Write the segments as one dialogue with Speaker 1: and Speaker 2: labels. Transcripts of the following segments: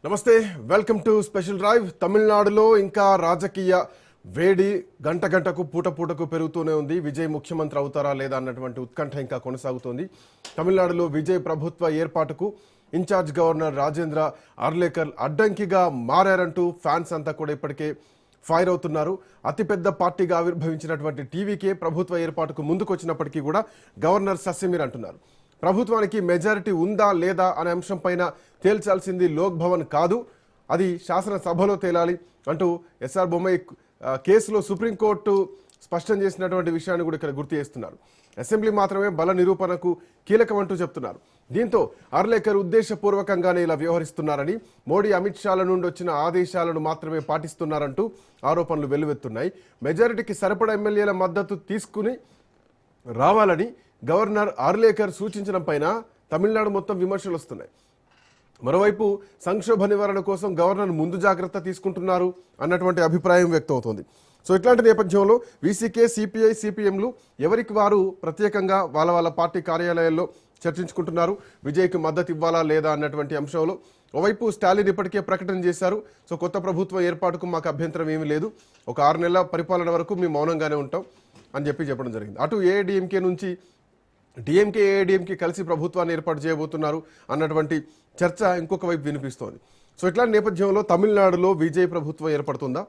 Speaker 1: నమస్తే welcome to special drive. తమిళనాడులో ఇంకా రాజకీయ వేడి గంట గంటకు పూట పూటకు పెరుగుతూనే ఉంది. విజయ్ ముఖ్యమంత్రి అవుతారా లేదా అన్నటువంటి ఉత్కంఠ ఇంకా కొనసాగుతోంది. తమిళనాడులో విజయ్ ప్రభుత్వ ఏర్పాటుకు ఇన్ఛార్జ్ గవర్నర్ రాజేంద్ర అర్లేకర్ అడ్డంకిగా మారారంటూ ఫ్యాన్స్ అంతా కూడా ఇప్పటికే ఫైర్ అవుతున్నారు. అతిపెద్ద పార్టీగా ఆవిర్భవించినటువంటి టీవీకే ప్రభుత్వ ఏర్పాటుకు ముందుకొచ్చినప్పటికీ కూడా గవర్నర్ సస్యమీర్ అంటున్నారు. ప్రభుత్వానికి మెజారిటీ ఉందా లేదా అనే అంశం పైన తేల్చాల్సింది లోక్ భవన్ కాదు, అది శాసనసభలో తేలాలి అంటూ ఎస్ఆర్ బొమ్మయ్య కేసులో సుప్రీంకోర్టు స్పష్టం చేసినటువంటి విషయాన్ని కూడా ఇక్కడ గుర్తు చేస్తున్నారు. అసెంబ్లీ మాత్రమే బల నిరూపణకు కీలకం అంటూ చెప్తున్నారు. దీంతో అర్లేకర్ ఉద్దేశపూర్వకంగానే ఇలా వ్యవహరిస్తున్నారని, మోడీ అమిత్ షాల నుండి వచ్చిన ఆదేశాలను మాత్రమే పాటిస్తున్నారంటూ ఆరోపణలు వెల్లువెత్తున్నాయి. మెజారిటీకి సరిపడా ఎమ్మెల్యేల మద్దతు తీసుకుని రావాలని గవర్నర్ అర్లేకర్ సూచించడం పైన తమిళనాడు మొత్తం విమర్శలు వస్తున్నాయి. మరోవైపు సంక్షోభ నివారణ కోసం గవర్నర్ ముందు జాగ్రత్త తీసుకుంటున్నారు అన్నటువంటి అభిప్రాయం వ్యక్తమవుతోంది. సో ఇట్లాంటి నేపథ్యంలో వీసీకే, సిపిఐ, సిపిఎంలు ఎవరికి వారు ప్రత్యేకంగా వాళ్ళ పార్టీ కార్యాలయాల్లో చర్చించుకుంటున్నారు. విజయ్కి మద్దతు ఇవ్వాలా లేదా అన్నటువంటి అంశంలో ఓవైపు స్టాలిన్ ఇప్పటికే ప్రకటన చేశారు. సో కొత్త ప్రభుత్వ ఏర్పాటుకు మాకు అభ్యంతరం ఏమీ లేదు, ఒక 6 నెలల పరిపాలన వరకు మేము మౌనంగానే ఉంటాం అని చెప్పడం జరిగింది. అటు ఏఐడిఎంకే నుంచి డిఎంకే, ఏఐడిఎంకే కలిసి ప్రభుత్వాన్ని ఏర్పాటు చేయబోతున్నారు అన్నటువంటి చర్చ ఇంకొక వైపు వినిపిస్తోంది. సో ఇట్లాంటి నేపథ్యంలో తమిళనాడులో విజయ్ ప్రభుత్వం ఏర్పడుతుందా?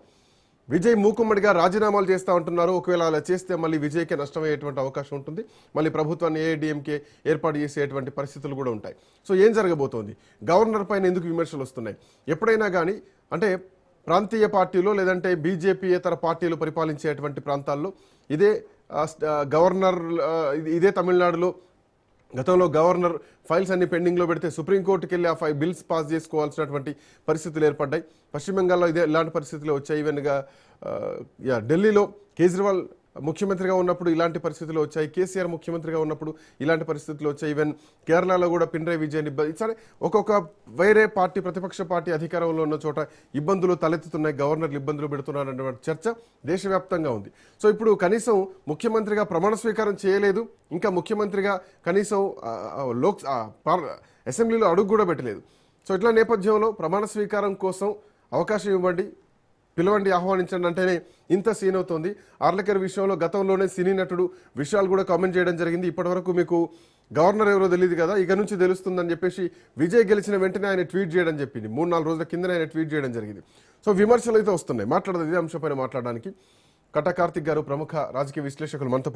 Speaker 1: విజయ్ మూకుమ్మడిగా రాజీనామాలు చేస్తూ ఉంటున్నారు. ఒకవేళ అలా చేస్తే మళ్ళీ విజయ్కే నష్టమయ్యేటువంటి అవకాశం ఉంటుంది. మళ్ళీ ప్రభుత్వాన్ని ఏఐడిఎంకే ఏర్పాటు చేసేటువంటి పరిస్థితులు కూడా ఉంటాయి. సో ఏం జరగబోతోంది? గవర్నర్ పైన ఎందుకు విమర్శలు వస్తున్నాయి? ఎప్పుడైనా కానీ అంటే ప్రాంతీయ పార్టీలో లేదంటే బీజేపీయేతర పార్టీలు పరిపాలించేటువంటి ప్రాంతాల్లో ఇదే తమిళనాడులో గతంలో గవర్నర్ ఫైల్స్ అన్ని పెండింగ్లో పెడితే సుప్రీంకోర్టుకి వెళ్ళి ఆ 5 బిల్స్ పాస్ చేసుకోవాల్సినటువంటి పరిస్థితులు ఏర్పడ్డాయి. పశ్చిమ బెంగాల్లో ఇలాంటి పరిస్థితులు వచ్చాయి. ఈవెన్గా ఢిల్లీలో కేజ్రీవాల్ ముఖ్యమంత్రిగా ఉన్నప్పుడు ఇలాంటి పరిస్థితులు వచ్చాయి. కేసీఆర్ ముఖ్యమంత్రిగా ఉన్నప్పుడు ఇలాంటి పరిస్థితులు వచ్చాయి. ఈవెన్ కేరళలో కూడా పినరయ్ విజయన్ సరే ఒక్కొక్క వేరే పార్టీ, ప్రతిపక్ష పార్టీ అధికారంలో ఉన్న చోట ఇబ్బందులు తలెత్తుతున్నాయి, గవర్నర్లు ఇబ్బందులు పెడుతున్నారు అన్నటువంటి చర్చ దేశవ్యాప్తంగా ఉంది. సో ఇప్పుడు కనీసం ముఖ్యమంత్రిగా ప్రమాణ స్వీకారం చేయలేదు, ఇంకా ముఖ్యమంత్రిగా కనీసం అసెంబ్లీలో అడుగు కూడా పెట్టలేదు. సో ఇట్లా నేపథ్యంలో ప్రమాణ స్వీకారం కోసం అవకాశం ఇవ్వండి, పిలవండి, ఆహ్వానించండి అంటేనే ఇంత సీన్ అవుతోంది. అర్లేకర్ విషయంలో గతంలోనే సినీ నటుడు విషయాలు కూడా కామెంట్ చేయడం జరిగింది. ఇప్పటివరకు మీకు గవర్నర్ ఎవరో తెలియదు కదా, ఇక నుంచి తెలుస్తుందని చెప్పేసి విజయ్ గెలిచిన వెంటనే ఆయన ట్వీట్ చేయడం చెప్పింది. 3-4 రోజుల కిందనే ఆయన ట్వీట్ చేయడం జరిగింది. సో విమర్శలు అయితే వస్తున్నాయి. మాట్లాడదు ఇదే అంశంపైన మాట్లాడడానికి కటా కార్తిక్ గారు, ప్రముఖ రాజకీయ విశ్లేషకులు మనతో